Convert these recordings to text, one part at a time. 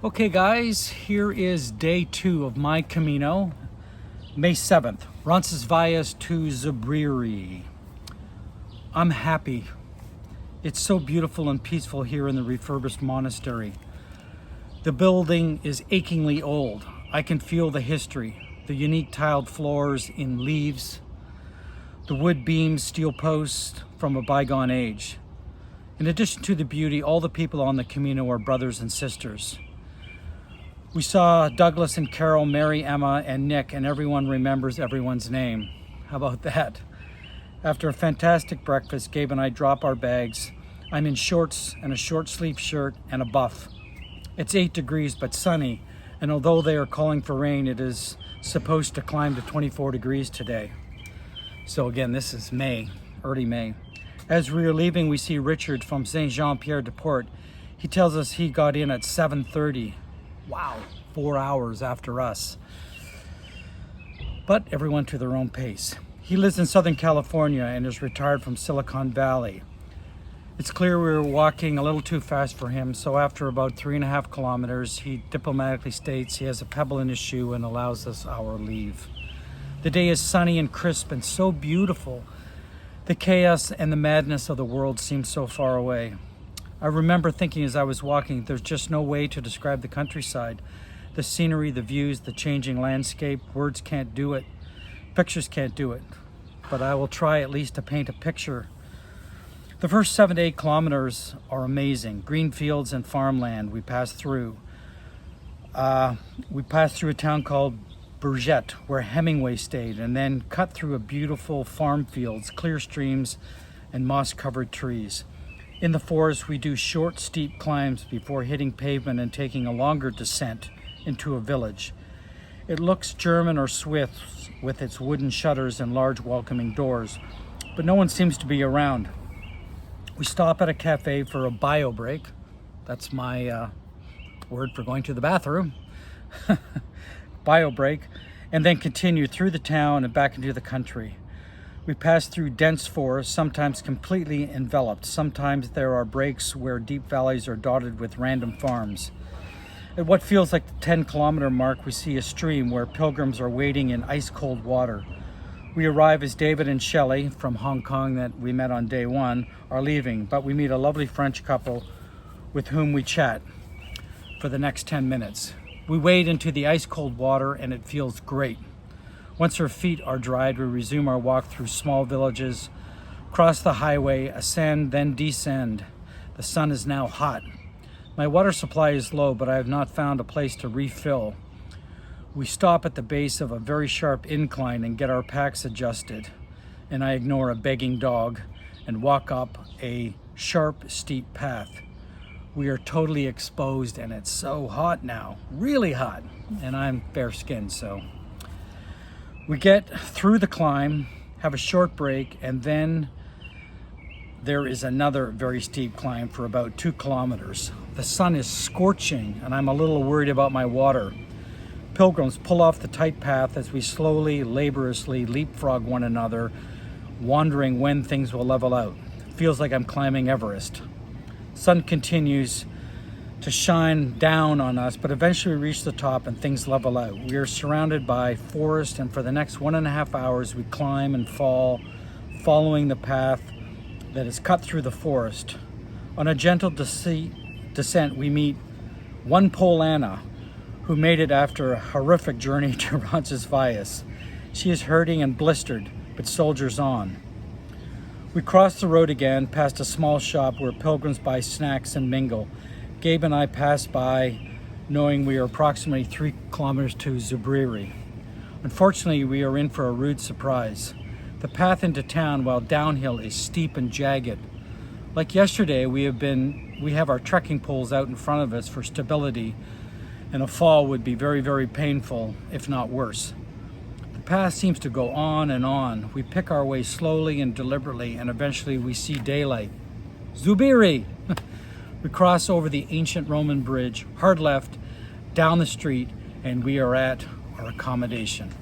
Okay guys, here is day 2 of my Camino, May 7th, Roncesvalles to Zubiri. I'm happy. It's so beautiful and peaceful here in the refurbished monastery. The building is achingly old. I can feel the history, the unique tiled floors in leaves, the wood beams, steel posts from a bygone age. In addition to the beauty, all the people on the Camino are brothers and sisters. We saw Douglas and Carol, Mary, Emma, and Nick, and everyone remembers everyone's name. How about that? After a fantastic breakfast, Gabe and I drop our bags. I'm in shorts and a short sleeve shirt and a buff. It's 8 degrees but sunny, and although they are calling for rain, it is supposed to climb to 24 degrees today. So again, this is May, early May. As we are leaving, we see Richard from Saint-Jean-Pied-de-Port. He tells us he got in at 7:30. Wow, 4 hours after us. But everyone to their own pace. He lives in Southern California and is retired from Silicon Valley. It's clear we were walking a little too fast for him, so after about 3.5 kilometers, he diplomatically states he has a pebble in his shoe and allows us our leave. The day is sunny and crisp and so beautiful. The chaos and the madness of the world seem so far away. I remember thinking as I was walking, there's just no way to describe the countryside. The scenery, the views, the changing landscape, words can't do it. Pictures can't do it. But I will try at least to paint a picture. The first 7 to 8 kilometers are amazing. Green fields and farmland we passed through. We passed through a town called Bourget, where Hemingway stayed, and then cut through a beautiful farm fields, clear streams, and moss-covered trees. In the forest, we do short, steep climbs before hitting pavement and taking a longer descent into a village. It looks German or Swiss with its wooden shutters and large welcoming doors, but no one seems to be around. We stop at a cafe for a bio break. That's my word for going to the bathroom. Bio break, and then continue through the town and back into the country. We pass through dense forests, sometimes completely enveloped. Sometimes there are breaks where deep valleys are dotted with random farms. At what feels like the 10-kilometer mark, we see a stream where pilgrims are wading in ice-cold water. We arrive as David and Shelley from Hong Kong that we met on day 1 are leaving, but we meet a lovely French couple with whom we chat for the next 10 minutes. We wade into the ice-cold water and it feels great. Once our feet are dried, we resume our walk through small villages, cross the highway, ascend, then descend. The sun is now hot. My water supply is low, but I have not found a place to refill. We stop at the base of a very sharp incline and get our packs adjusted, and I ignore a begging dog and walk up a sharp, steep path. We are totally exposed and it's so hot now, really hot, and I'm fair-skinned, so. We get through the climb, have a short break, and then there is another very steep climb for about 2 kilometers. The sun is scorching, and I'm a little worried about my water. Pilgrims pull off the tight path as we slowly, laboriously leapfrog one another, wondering when things will level out. It feels like I'm climbing Everest. Sun continues to shine down on us, but eventually we reach the top and things level out. We are surrounded by forest, and for the next 1.5 hours we climb and fall, following the path that is cut through the forest. On a gentle descent, we meet one Polana who made it after a horrific journey to Roncesvalles. She is hurting and blistered, but soldiers on. We cross the road again, past a small shop where pilgrims buy snacks and mingle. Gabe and I pass by, knowing we are approximately 3 kilometers to Zubiri. Unfortunately, we are in for a rude surprise. The path into town, while downhill, is steep and jagged. Like yesterday, we have our trekking poles out in front of us for stability, and a fall would be very, very painful, if not worse. The path seems to go on and on. We pick our way slowly and deliberately, and eventually we see daylight. Zubiri! We cross over the ancient Roman bridge, hard left, down the street, and we are at our accommodation.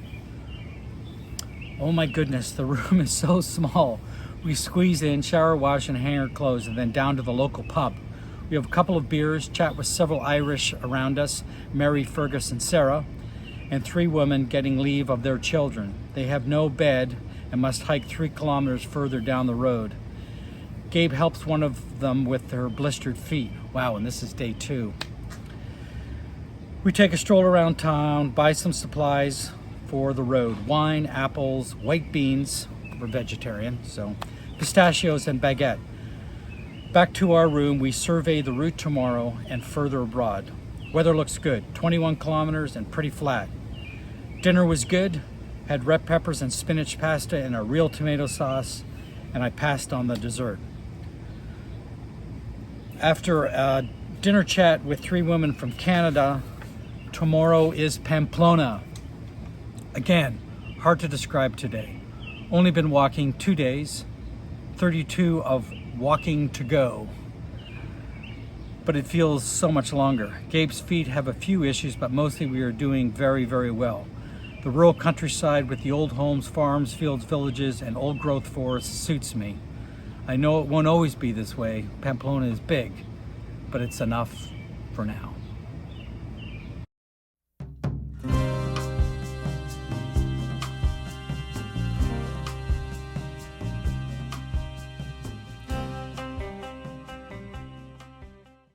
Oh my goodness, the room is so small. We squeeze in, shower, wash, and hang our clothes, and then down to the local pub, We have a couple of beers, chat with several Irish around us, Mary, Fergus, and Sarah, and 3 women getting leave of their children. They have no bed and must hike 3 kilometers further down the road. Gabe helps one of them with her blistered feet. Wow, and this is day 2. We take a stroll around town, buy some supplies for the road. Wine, apples, white beans, we're vegetarian, so pistachios and baguette. Back to our room, we survey the route tomorrow and further abroad. Weather looks good, 21 kilometers and pretty flat. Dinner was good, had red peppers and spinach pasta and a real tomato sauce, and I passed on the dessert. After a dinner chat with 3 women from Canada, tomorrow is Pamplona. Again, hard to describe today. Only been walking 2 days, 32 of walking to go, but it feels so much longer. Gabe's feet have a few issues, but mostly we are doing very, very well. The rural countryside with the old homes, farms, fields, villages, and old growth forests suits me. I know it won't always be this way. Pamplona is big, but it's enough for now.